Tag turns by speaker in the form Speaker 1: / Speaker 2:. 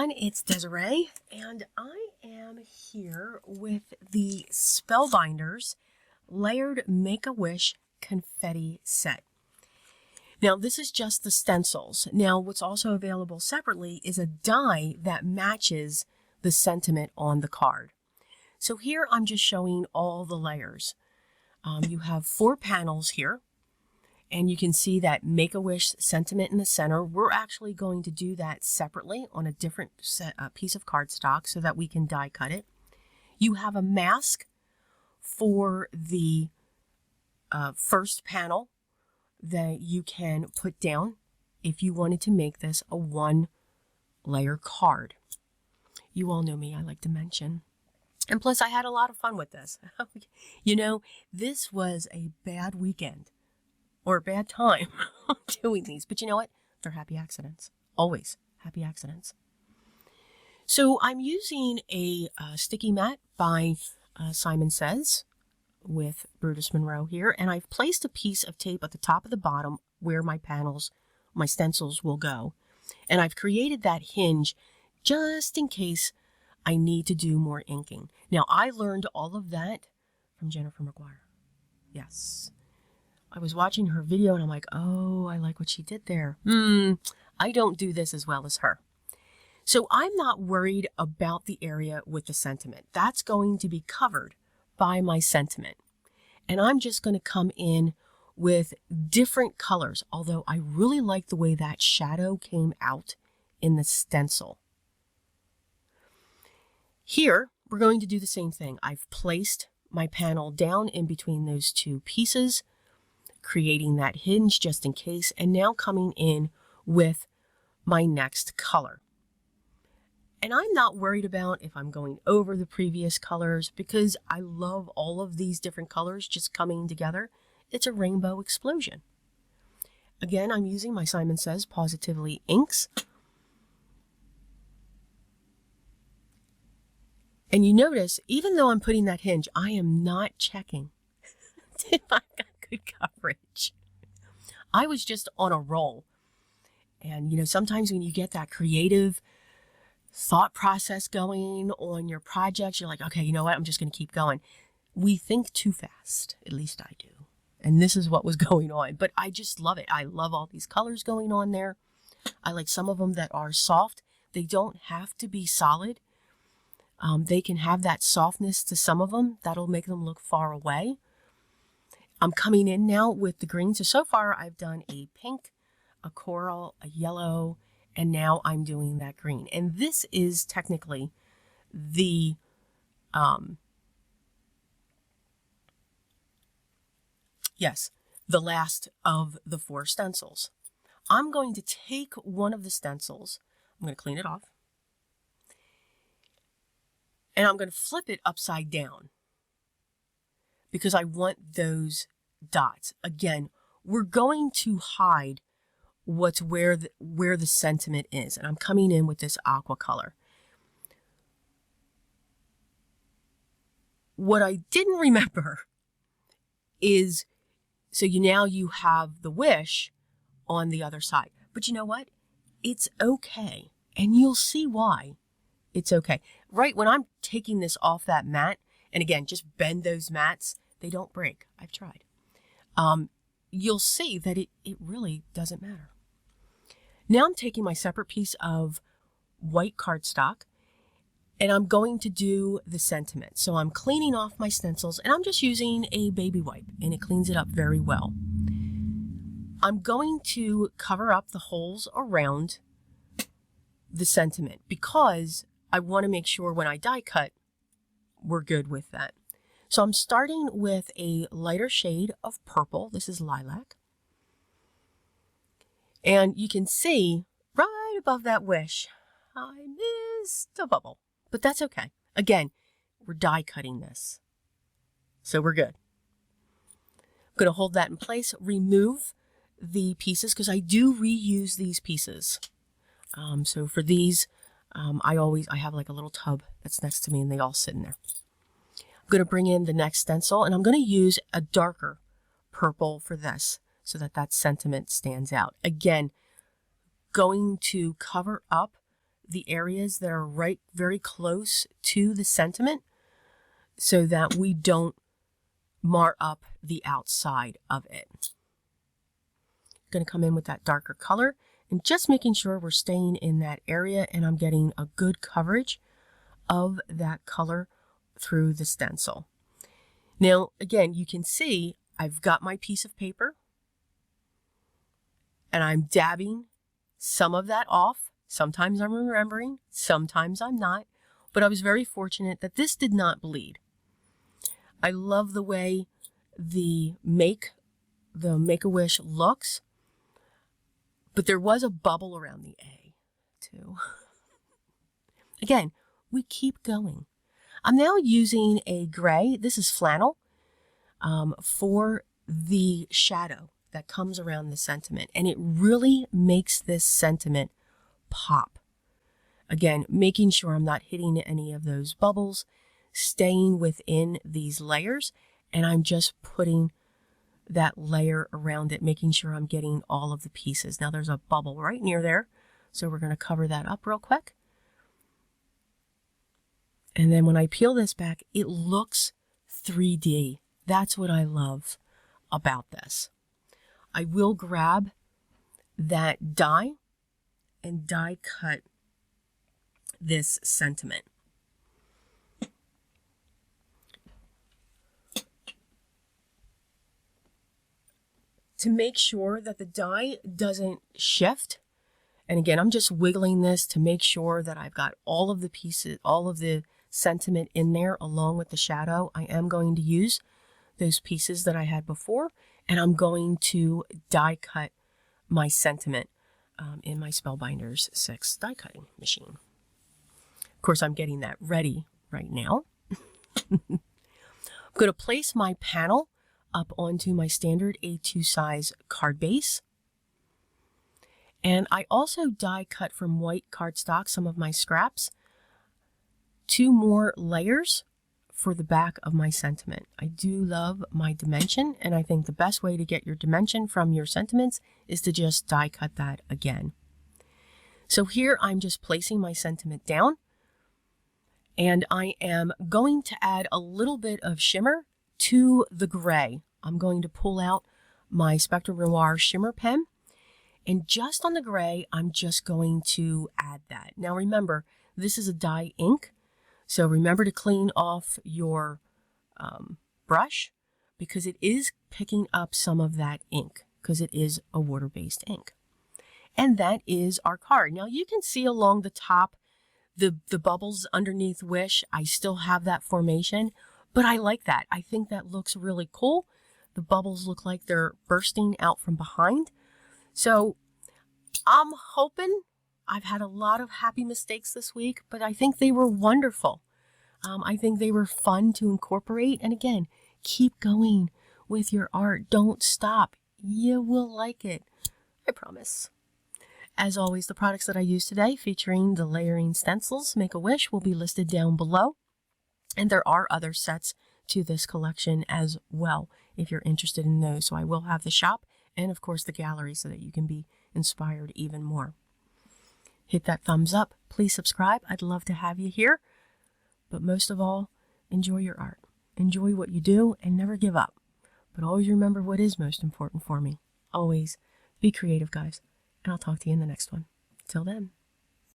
Speaker 1: everyone, it's Desiree, and I am here with the Spellbinders Layered Make-A-Wish Confetti Set. Now, this is just the stencils. Now, what's also available separately is a die that matches the sentiment on the card. So here I'm just showing all the layers. You have 4 panels here. And you can see that Make-A-Wish sentiment in the center. We're actually going to do that separately on a different piece of cardstock so that we can die cut it. You have a mask for the first panel that you can put down if you wanted to make this a 1-layer card. You all know me, I like to mention. And plus I had a lot of fun with this. You know, this was a bad weekend. Or a bad time doing these. But you know what? They're happy accidents. Always happy accidents. So I'm using a sticky mat by Simon Says with Brutus Monroe here. And I've placed a piece of tape at the top of the bottom where my panels, my stencils will go. And I've created that hinge just in case I need to do more inking. Now, I learned all of that from Jennifer McGuire. Yes. I was watching her video and I'm like, oh, I like what she did there. I don't do this as well as her. So I'm not worried about the area with the sentiment. That's going to be covered by my sentiment. And I'm just going to come in with different colors, although I really like the way that shadow came out in the stencil. Here, we're going to do the same thing. I've placed my panel down in between those 2 pieces, creating that hinge just in case, and now coming in with my next color. And I'm not worried about if I'm going over the previous colors because I love all of these different colors just coming together. It's a rainbow explosion. Again, I'm using my Simon Says Positively inks. And you notice, even though I'm putting that hinge, I am not checking if I got good coverage. I was just on a roll. And you know, sometimes when you get that creative thought process going on your projects, you're like, okay, you know what? I'm just going to keep going. We think too fast. At least I do. And this is what was going on. But I just love it. I love all these colors going on there. I like some of them that are soft. They don't have to be solid. They can have that softness to some of them. That'll make them look far away. I'm coming in now with the green. So far I've done a pink, a coral, a yellow, and now I'm doing that green. And this is technically the the last of the 4 stencils. I'm going to take one of the stencils. I'm going to clean it off. And I'm going to flip it upside down, because I want those dots. Again, we're going to hide what's where the sentiment is. And I'm coming in with this aqua color. What I didn't remember is, so now you have the wish on the other side. But you know what? It's okay. And you'll see why it's okay. Right when I'm taking this off that mat, and again, just bend those mats. They don't break. I've tried. You'll see that it really doesn't matter. Now I'm taking my separate piece of white cardstock, and I'm going to do the sentiment. So I'm cleaning off my stencils, and I'm just using a baby wipe, and it cleans it up very well. I'm going to cover up the holes around the sentiment because I want to make sure when I die cut, we're good with that. So I'm starting with a lighter shade of purple. This is lilac. And you can see right above that wish, I missed a bubble, but that's okay. Again, we're die cutting this, so we're good. I'm going to hold that in place, remove the pieces because I do reuse these pieces. So for these, I have like a little tub that's next to me and they all sit in there. I'm going to bring in the next stencil and I'm going to use a darker purple for this so that sentiment stands out. Again, going to cover up the areas that are very close to the sentiment so that we don't mar up the outside of it. Going to come in with that darker color and just making sure we're staying in that area and I'm getting a good coverage of that color through the stencil. Now, again, you can see I've got my piece of paper and I'm dabbing some of that off. Sometimes I'm remembering, sometimes I'm not, but I was very fortunate that this did not bleed. I love the way the Make-A-Wish looks, but there was a bubble around the A too. Again, we keep going. I'm now using a gray, this is flannel, for the shadow that comes around the sentiment, and it really makes this sentiment pop. Again, making sure I'm not hitting any of those bubbles, staying within these layers, and I'm just putting that layer around it, making sure I'm getting all of the pieces. Now there's a bubble right near there, so we're going to cover that up real quick. And then when I peel this back, it looks 3D. That's what I love about this. I will grab that die and die cut this sentiment. To make sure that the die doesn't shift, and again, I'm just wiggling this to make sure that I've got all of the pieces, all of the sentiment in there along with the shadow. I am going to use those pieces that I had before, and I'm going to die cut my sentiment in my Spellbinders 6 die cutting machine. Of course, I'm getting that ready right now. I'm going to place my panel up onto my standard A2 size card base. And I also die cut from white cardstock some of my scraps, 2 more layers for the back of my sentiment. I do love my dimension, and I think the best way to get your dimension from your sentiments is to just die cut that again. So here I'm just placing my sentiment down, and I am going to add a little bit of shimmer to the gray. I'm going to pull out my Spectrum Noir shimmer pen, and just on the gray, I'm just going to add that. Now remember, this is a dye ink, so remember to clean off your brush because it is picking up some of that ink because it is a water-based ink. And that is our card. Now you can see along the top the bubbles underneath Wish. I still have that formation, but I like that. I think that looks really cool. The bubbles look like they're bursting out from behind. So I'm hoping, I've had a lot of happy mistakes this week, but I think they were wonderful. I think they were fun to incorporate. And again, keep going with your art. Don't stop. You will like it. I promise. As always, the products that I use today featuring the layering stencils Make-A-Wish will be listed down below. And there are other sets to this collection as well if you're interested in those. So I will have the shop and of course the gallery so that you can be inspired even more. Hit that thumbs up. Please subscribe. I'd love to have you here. But most of all, enjoy your art. Enjoy what you do and never give up. But always remember what is most important for me. Always be creative, guys. And I'll talk to you in the next one. Till then.